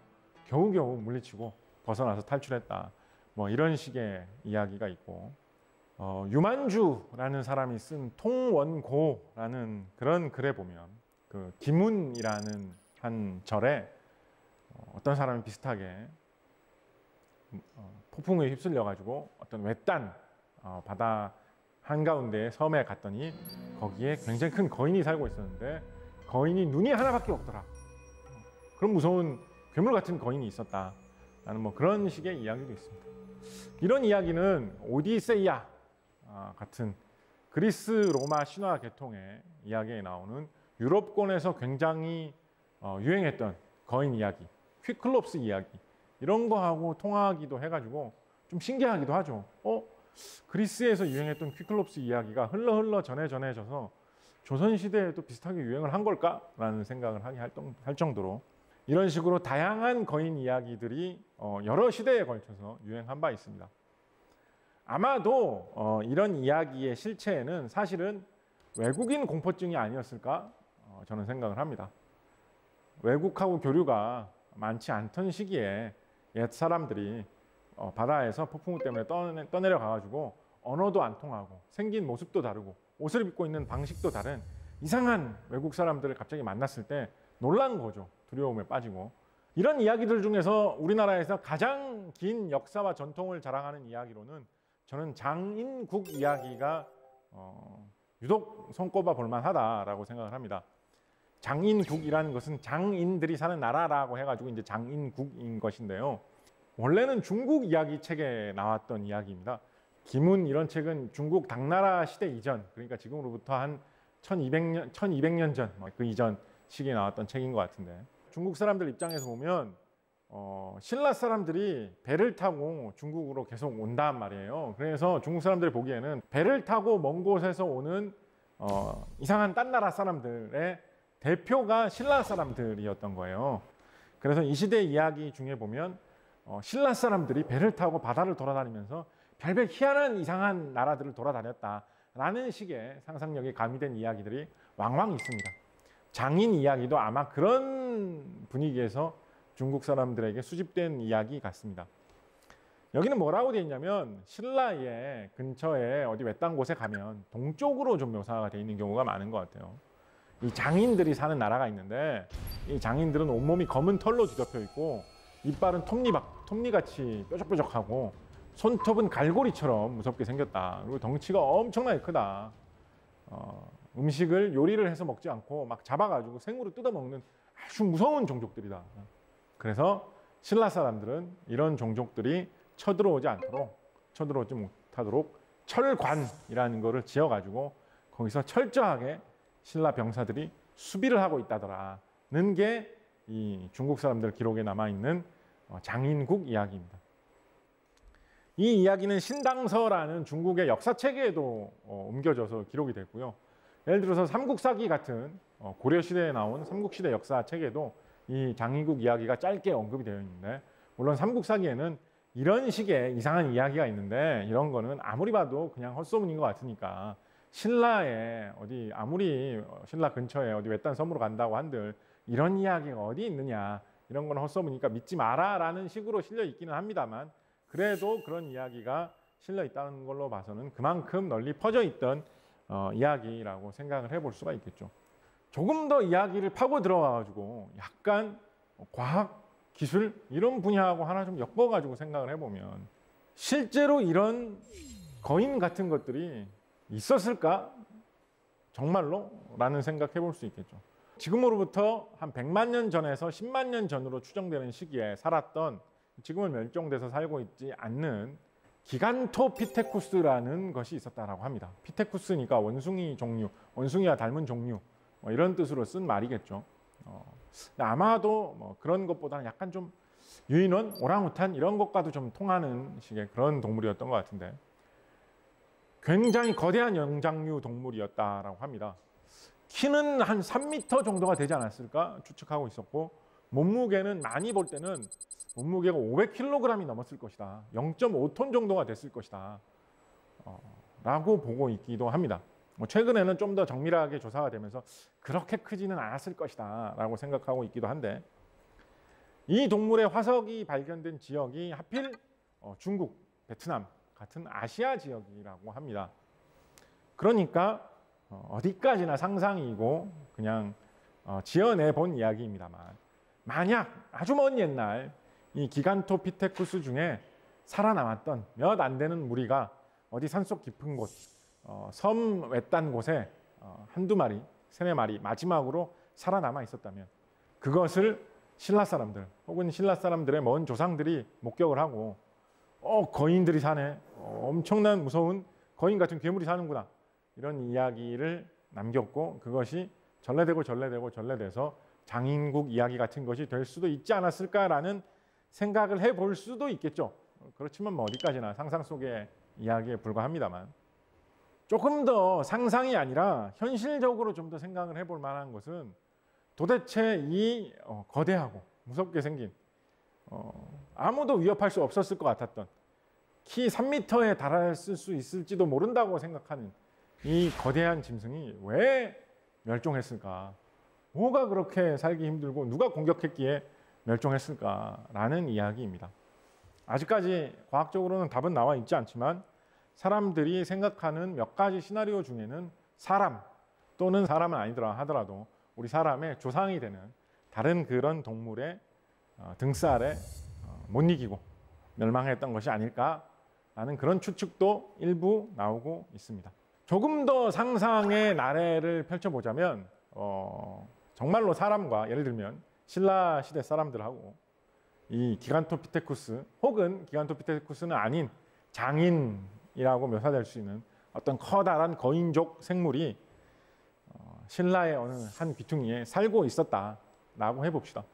겨우겨우 물리치고 벗어나서 탈출했다. 뭐 이런 식의 이야기가 있고 유만주라는 사람이 쓴 통원고라는 그런 글에 보면 그 기문이라는 한 절에 어떤 사람이 비슷하게 폭풍에 휩쓸려 가지고 어떤 외딴 바다 한가운데 섬에 갔더니 거기에 굉장히 큰 거인이 살고 있었는데 거인이 눈이 하나밖에 없더라. 그런 무서운 괴물 같은 거인이 있었다라는 뭐 그런 식의 이야기도 있습니다. 이런 이야기는 오디세이아 같은 그리스 로마 신화 계통의 이야기에 나오는 유럽권에서 굉장히 유행했던 거인 이야기, 퀴클롭스 이야기 이런 거하고 통하기도 해가지고 좀 신기하기도 하죠. 그리스에서 유행했던 퀴클롭스 이야기가 흘러 전해져서 조선시대에도 비슷하게 유행을 한 걸까라는 생각을 하게 할 정도로 이런 식으로 다양한 거인 이야기들이 여러 시대에 걸쳐서 유행한 바 있습니다. 아마도 이런 이야기의 실체에는 사실은 외국인 공포증이 아니었을까 저는 생각을 합니다. 외국하고 교류가 많지 않던 시기에 옛 사람들이 바다에서 폭풍우 때문에 떠내려 가가지고 언어도 안 통하고 생긴 모습도 다르고 옷을 입고 있는 방식도 다른 이상한 외국 사람들을 갑자기 만났을 때 놀란 거죠. 두려움에 빠지고. 이런 이야기들 중에서 우리나라에서 가장 긴 역사와 전통을 자랑하는 이야기로는 저는 장인국 이야기가 유독 손꼽아 볼 만하다라고 생각을 합니다. 장인국이라는 것은 장인들이 사는 나라라고 해가지고 이제 장인국인 것인데요. 원래는 중국 이야기 책에 나왔던 이야기입니다. 기문 이런 책은 중국 당나라 시대 이전, 그러니까 지금으로부터 한 1200년 전, 그 이전 시기에 나왔던 책인 것 같은데 중국 사람들 입장에서 보면 신라 사람들이 배를 타고 중국으로 계속 온단 말이에요. 그래서 중국 사람들이 보기에는 배를 타고 먼 곳에서 오는 이상한 딴 나라 사람들의 대표가 신라 사람들이었던 거예요. 그래서 이 시대 이야기 중에 보면 신라 사람들이 배를 타고 바다를 돌아다니면서 별별 희한한 이상한 나라들을 돌아다녔다라는 식의 상상력이 가미된 이야기들이 왕왕 있습니다. 장인 이야기도 아마 그런 분위기에서 중국 사람들에게 수집된 이야기 같습니다. 여기는 뭐라고 되어 있냐면 신라의 근처에 어디 외딴 곳에 가면 동쪽으로 좀 묘사가 되어 있는 경우가 많은 것 같아요. 이 장인들이 사는 나라가 있는데 이 장인들은 온몸이 검은 털로 뒤덮여 있고 이빨은 톱니같이 뾰족뾰족하고 손톱은 갈고리처럼 무섭게 생겼다. 그리고 덩치가 엄청나게 크다. 음식을 요리를 해서 먹지 않고 막 잡아가지고 생으로 뜯어먹는 아주 무서운 종족들이다. 그래서 신라 사람들은 이런 종족들이 쳐들어오지 못하도록 철관이라는 거를 지어가지고 거기서 철저하게 신라 병사들이 수비를 하고 있다더라는 게 이 중국 사람들 기록에 남아있는 장인국 이야기입니다. 이 이야기는 신당서라는 중국의 역사책에도 옮겨져서 기록이 됐고요. 예를 들어서 삼국사기 같은 고려시대에 나온 삼국시대 역사책에도 이 장인국 이야기가 짧게 언급이 되어 있는데, 물론 삼국사기에는 이런 식의 이상한 이야기가 있는데 이런 거는 아무리 봐도 그냥 헛소문인 것 같으니까 신라에 어디 아무리 신라 근처에 어디 외딴 섬으로 간다고 한들 이런 이야기가 어디 있느냐, 이런 건 헛소문이니까 믿지 마라라는 식으로 실려 있기는 합니다만, 그래도 그런 이야기가 실려 있다는 걸로 봐서는 그만큼 널리 퍼져 있던 이야기라고 생각을 해볼 수가 있겠죠. 조금 더 이야기를 파고 들어가가지고 약간 과학, 기술 이런 분야하고 하나 좀 엮어가지고 생각을 해보면 실제로 이런 거인 같은 것들이 있었을까? 정말로? 라는 생각 해볼 수 있겠죠. 지금으로부터 한 100만 년 전에서 10만 년 전으로 추정되는 시기에 살았던, 지금은 멸종돼서 살고 있지 않는 기간토피테쿠스라는 것이 있었다라고 합니다. 피테쿠스니까 원숭이 종류, 원숭이와 닮은 종류 이런 뜻으로 쓴 말이겠죠. 아마도 그런 것보다는 약간 좀 유인원, 오랑우탄 이런 것과도 좀 통하는 식의 그런 동물이었던 것 같은데, 굉장히 거대한 영장류 동물이었다라고 합니다. 키는 한 3m 정도가 되지 않았을까 추측하고 있었고, 몸무게는 많이 볼 때는 몸무게가 500kg이 넘었을 것이다. 0.5톤 정도가 됐을 것이다. 라고 보고 있기도 합니다. 최근에는 좀 더 정밀하게 조사가 되면서 그렇게 크지는 않았을 것이다 라고 생각하고 있기도 한데, 이 동물의 화석이 발견된 지역이 하필 중국, 베트남 같은 아시아 지역이라고 합니다. 그러니까 어디까지나 상상이고 그냥 지어내 본 이야기입니다만, 만약 아주 먼 옛날 이 기간토피테쿠스 중에 살아남았던 몇 안 되는 무리가 어디 산속 깊은 곳, 섬 외딴 곳에 한두 마리, 세네 마리 마지막으로 살아남아 있었다면, 그것을 신라 사람들 혹은 신라 사람들의 먼 조상들이 목격을 하고 거인들이 사네, 엄청난 무서운 거인 같은 괴물이 사는구나, 이런 이야기를 남겼고, 그것이 전래돼서 장인국 이야기 같은 것이 될 수도 있지 않았을까라는 생각을 해볼 수도 있겠죠. 그렇지만 어디까지나 상상 속의 이야기에 불과합니다만, 조금 더 상상이 아니라 현실적으로 좀 더 생각을 해볼 만한 것은, 도대체 이 거대하고 무섭게 생긴 아무도 위협할 수 없었을 것 같았던, 키 3m에 달했을 수 있을지도 모른다고 생각하는 이 거대한 짐승이 왜 멸종했을까? 뭐가 그렇게 살기 힘들고 누가 공격했기에 멸종했을까라는 이야기입니다. 아직까지 과학적으로는 답은 나와 있지 않지만, 사람들이 생각하는 몇 가지 시나리오 중에는 사람 또는 사람은 아니더라 하더라도 우리 사람의 조상이 되는 다른 그런 동물의 등살에 못 이기고 멸망했던 것이 아닐까라는 그런 추측도 일부 나오고 있습니다. 조금 더 상상의 나래를 펼쳐보자면 정말로 사람과, 예를 들면 신라 시대 사람들하고 이 기간토피테쿠스 혹은 기간토피테쿠스는 아닌 장인이라고 묘사될 수 있는 어떤 커다란 거인족 생물이 신라의 어느 한 귀퉁이에 살고 있었다라고 해봅시다.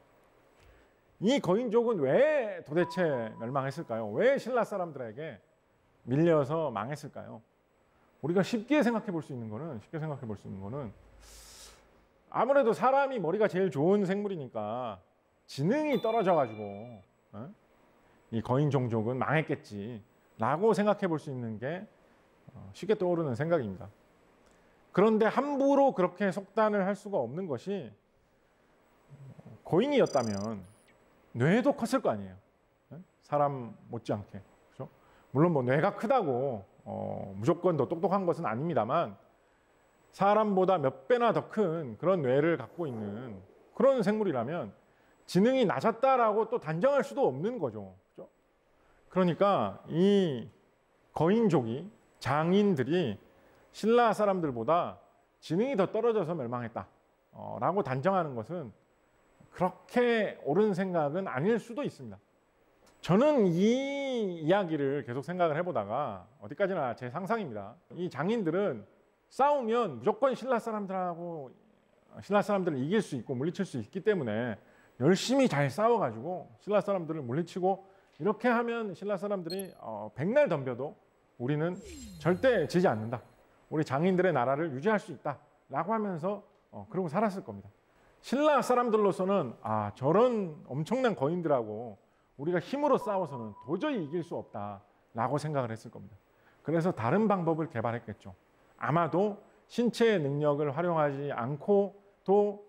이 거인족은 왜 도대체 멸망했을까요? 왜 신라 사람들에게 밀려서 망했을까요? 우리가 쉽게 생각해 볼 수 있는 거는 아무래도 사람이 머리가 제일 좋은 생물이니까 지능이 떨어져가지고 이 거인 종족은 망했겠지라고 생각해 볼 수 있는 게 쉽게 떠오르는 생각입니다. 그런데 함부로 그렇게 속단을 할 수가 없는 것이, 거인이었다면 뇌도 컸을 거 아니에요. 사람 못지않게. 그렇죠? 물론 뇌가 크다고 무조건 더 똑똑한 것은 아닙니다만, 사람보다 몇 배나 더 큰 그런 뇌를 갖고 있는 그런 생물이라면 지능이 낮았다라고 또 단정할 수도 없는 거죠. 그렇죠? 그러니까 이 거인족이, 장인들이 신라 사람들보다 지능이 더 떨어져서 멸망했다라고 단정하는 것은 그렇게 옳은 생각은 아닐 수도 있습니다. 저는 이 이야기를 계속 생각을 해보다가 어디까지나 제 상상입니다. 이 장인들은 싸우면 무조건 신라 사람들을 이길 수 있고 물리칠 수 있기 때문에 열심히 잘 싸워가지고 신라 사람들을 물리치고 이렇게 하면 신라 사람들이 백날 덤벼도 우리는 절대 지지 않는다. 우리 장인들의 나라를 유지할 수 있다라고 하면서 그러고 살았을 겁니다. 신라 사람들로서는 저런 엄청난 거인들하고 우리가 힘으로 싸워서는 도저히 이길 수 없다라고 생각을 했을 겁니다. 그래서 다른 방법을 개발했겠죠. 아마도 신체의 능력을 활용하지 않고도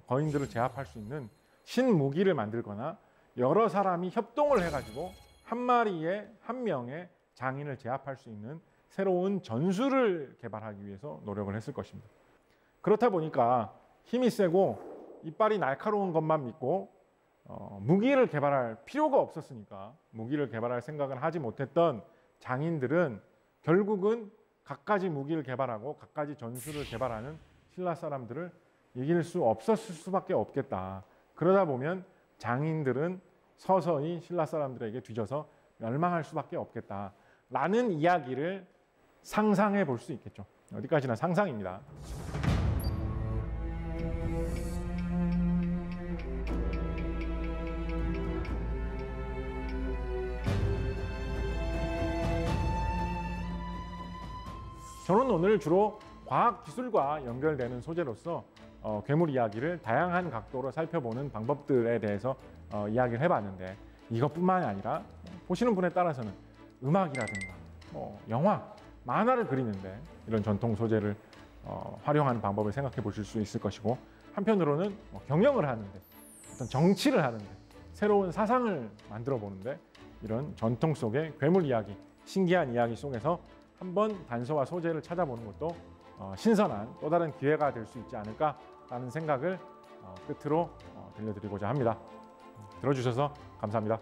거인들을 제압할 수 있는 신무기를 만들거나 여러 사람이 협동을 해가지고 한 마리에 한 명의 장인을 제압할 수 있는 새로운 전술을 개발하기 위해서 노력을 했을 것입니다. 그렇다 보니까 힘이 세고 이빨이 날카로운 것만 믿고 무기를 개발할 필요가 없었으니까 무기를 개발할 생각을 하지 못했던 장인들은 결국은 갖가지 무기를 개발하고 갖가지 전술을 개발하는 신라 사람들을 이길 수 없었을 수밖에 없겠다. 그러다 보면 장인들은 서서히 신라 사람들에게 뒤져서 멸망할 수밖에 없겠다라는 이야기를 상상해 볼 수 있겠죠. 어디까지나 상상입니다. 저는 오늘 주로 과학기술과 연결되는 소재로서 괴물 이야기를 다양한 각도로 살펴보는 방법들에 대해서 이야기를 해봤는데 이것뿐만이 아니라 보시는 분에 따라서는 음악이라든가 영화, 만화를 그리는데 이런 전통 소재를 활용하는 방법을 생각해 보실 수 있을 것이고 한편으로는 경영을 하는데 어떤 정치를 하는데 새로운 사상을 만들어 보는데 이런 전통 속의 괴물 이야기, 신기한 이야기 속에서 한번 단서와 소재를 찾아보는 것도 신선한 또 다른 기회가 될 수 있지 않을까라는 생각을 끝으로 들려드리고자 합니다. 들어주셔서 감사합니다.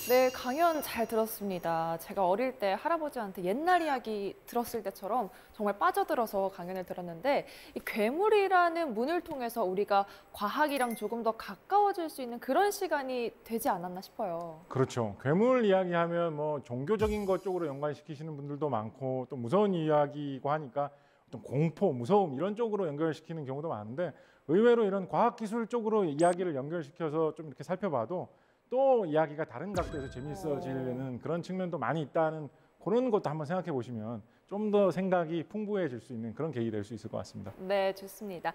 네, 강연 잘 들었습니다. 제가 어릴 때 할아버지한테 옛날 이야기 들었을 때처럼 정말 빠져들어서 강연을 들었는데 이 괴물이라는 문을 통해서 우리가 과학이랑 조금 더 가까워질 수 있는 그런 시간이 되지 않았나 싶어요. 그렇죠. 괴물 이야기하면 종교적인 것 쪽으로 연관시키시는 분들도 많고 또 무서운 이야기고 하니까 어떤 공포, 무서움 이런 쪽으로 연결시키는 경우도 많은데 의외로 이런 과학기술 쪽으로 이야기를 연결시켜서 좀 이렇게 살펴봐도 또 이야기가 다른 각도에서 재미있어지는 그런 측면도 많이 있다는 그런 것도 한번 생각해 보시면 좀 더 생각이 풍부해질 수 있는 그런 계기 될 수 있을 것 같습니다. 네, 좋습니다.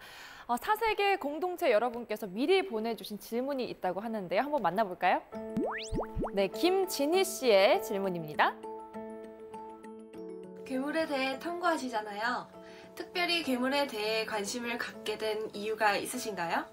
사세계 공동체 여러분께서 미리 보내주신 질문이 있다고 하는데요. 한번 만나볼까요? 네, 김진희 씨의 질문입니다. 괴물에 대해 탐구하시잖아요. 특별히 괴물에 대해 관심을 갖게 된 이유가 있으신가요?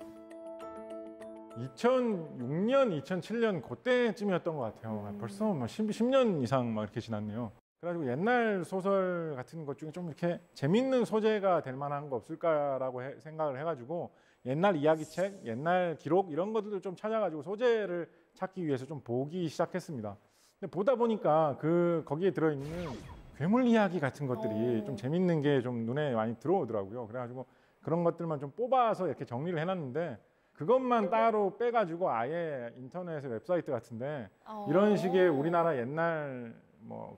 2006년, 2007년 그때쯤이었던 것 같아요. 벌써 10년 이상 이렇게 지났네요. 그래가지고 옛날 소설 같은 것 중에 좀 이렇게 재밌는 소재가 될 만한 거 없을까라고 생각을 해가지고 옛날 이야기책, 옛날 기록 이런 것들을 좀 찾아가지고 소재를 찾기 위해서 좀 보기 시작했습니다. 근데 보다 보니까 거기에 들어있는 괴물 이야기 같은 것들이 좀 재밌는 게 좀 눈에 많이 들어오더라고요. 그래가지고 그런 것들만 좀 뽑아서 이렇게 정리를 해놨는데 그것만 따로 빼가지고 아예 인터넷 웹사이트 같은데 이런 식의 우리나라 옛날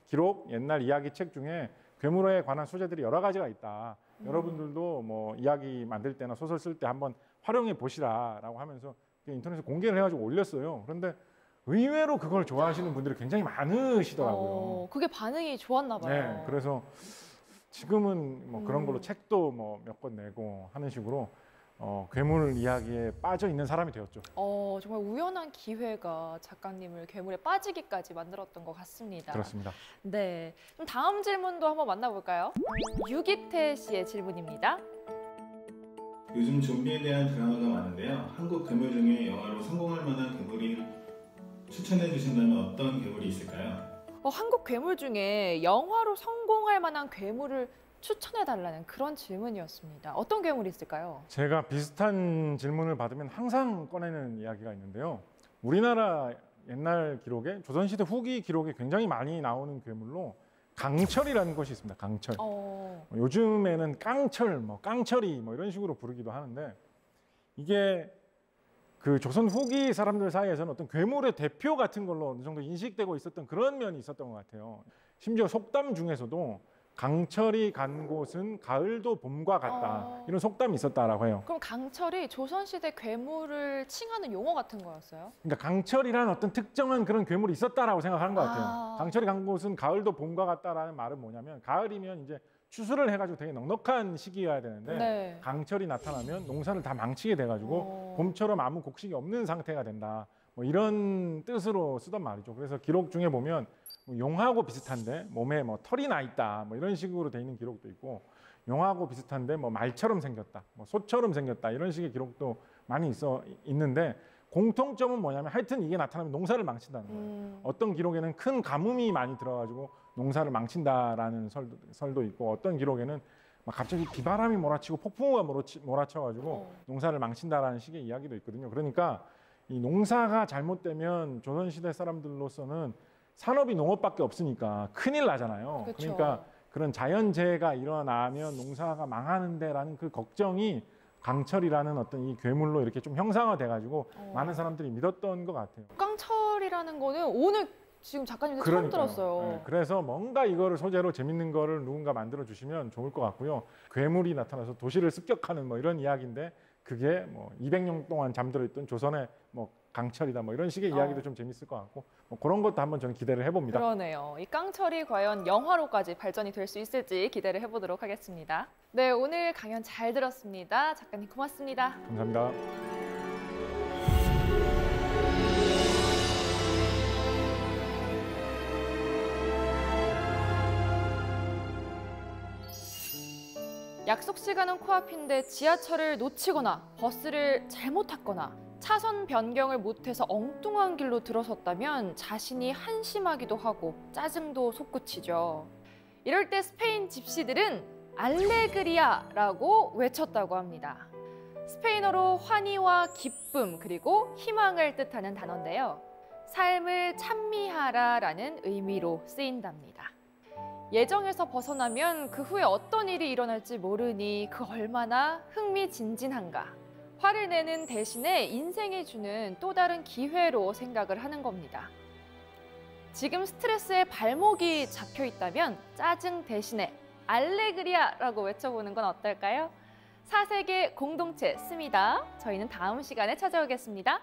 기록, 옛날 이야기 책 중에 괴물에 관한 소재들이 여러 가지가 있다. 여러분들도 이야기 만들 때나 소설 쓸 때 한번 활용해 보시라라고 하면서 인터넷에 공개를 해가지고 올렸어요. 그런데 의외로 그걸 좋아하시는 분들이 굉장히 많으시더라고요. 그게 반응이 좋았나 봐요. 네, 그래서 지금은 그런 걸로 책도 몇 권 내고 하는 식으로 괴물 이야기에 빠져 있는 사람이 되었죠. 정말 우연한 기회가 작가님을 괴물에 빠지기까지 만들었던 것 같습니다. 그렇습니다. 네, 그럼 다음 질문도 한번 만나볼까요? 유기태 씨의 질문입니다. 요즘 좀비에 대한 드라마가 많은데요. 한국 괴물 중에 영화로 성공할 만한 괴물이 추천해 주신다면 어떤 괴물이 있을까요? 한국 괴물 중에 영화로 성공할 만한 괴물을 추천해달라는 그런 질문이었습니다. 어떤 괴물이 있을까요? 제가 비슷한 질문을 받으면 항상 꺼내는 이야기가 있는데요. 우리나라 옛날 기록에 조선시대 후기 기록에 굉장히 많이 나오는 괴물로 강철이라는 것이 있습니다. 강철. 요즘에는 깡철, 깡철이 이런 식으로 부르기도 하는데 이게 그 조선 후기 사람들 사이에서는 어떤 괴물의 대표 같은 걸로 어느 정도 인식되고 있었던 그런 면이 있었던 것 같아요. 심지어 속담 중에서도 강철이 간 곳은 가을도 봄과 같다 이런 속담이 있었다라고 해요. 그럼 강철이 조선시대 괴물을 칭하는 용어 같은 거였어요? 그러니까 강철이라는 어떤 특정한 그런 괴물이 있었다라고 생각하는 것 같아요. 강철이 간 곳은 가을도 봄과 같다라는 말은 뭐냐면 가을이면 이제 추수를 해가지고 되게 넉넉한 시기여야 되는데 네. 강철이 나타나면 농사를 다 망치게 돼가지고 봄처럼 아무 곡식이 없는 상태가 된다. 이런 뜻으로 쓰던 말이죠. 그래서 기록 중에 보면 용하고 비슷한데 몸에 털이 나 있다. 이런 식으로 돼 있는 기록도 있고 용하고 비슷한데 말처럼 생겼다. 소처럼 생겼다. 이런 식의 기록도 많이 있는데 공통점은 뭐냐면 하여튼 이게 나타나면 농사를 망친다는 거예요. 어떤 기록에는 큰 가뭄이 많이 들어가지고 농사를 망친다라는 설도 있고 어떤 기록에는 갑자기 비바람이 몰아치고 폭풍우가 몰아쳐가지고 농사를 망친다라는 식의 이야기도 있거든요. 그러니까 이 농사가 잘못되면 조선시대 사람들로서는 산업이 농업밖에 없으니까 큰일 나잖아요. 그쵸. 그러니까 그런 자연재해가 일어나면 농사가 망하는데라는 그 걱정이 강철이라는 어떤 이 괴물로 이렇게 좀 형상화돼가지고 많은 사람들이 믿었던 것 같아요. 깡철이라는 거는 오늘 지금 작가님도 처음 들었어요. 네, 그래서 뭔가 이거를 소재로 재밌는 거를 누군가 만들어 주시면 좋을 것 같고요. 괴물이 나타나서 도시를 습격하는 이런 이야기인데 그게 200년 동안 잠들어 있던 조선의 강철이다 이런 식의 이야기도 좀 재밌을 것 같고 그런 것도 한번 저는 기대를 해봅니다. 그러네요. 이 깡철이 과연 영화로까지 발전이 될 수 있을지 기대를 해보도록 하겠습니다. 네, 오늘 강연 잘 들었습니다. 작가님 고맙습니다. 감사합니다. 약속 시간은 코앞인데 지하철을 놓치거나 버스를 잘못 탔거나 차선 변경을 못해서 엉뚱한 길로 들어섰다면 자신이 한심하기도 하고 짜증도 솟구치죠. 이럴 때 스페인 집시들은 알레그리아라고 외쳤다고 합니다. 스페인어로 환희와 기쁨 그리고 희망을 뜻하는 단어인데요. 삶을 찬미하라라는 의미로 쓰인답니다. 예정에서 벗어나면 그 후에 어떤 일이 일어날지 모르니 그 얼마나 흥미진진한가. 화를 내는 대신에 인생이 주는 또 다른 기회로 생각을 하는 겁니다. 지금 스트레스에 발목이 잡혀 있다면 짜증 대신에 알레그리아라고 외쳐보는 건 어떨까요? 사색의 공동체 씁니다. 저희는 다음 시간에 찾아오겠습니다.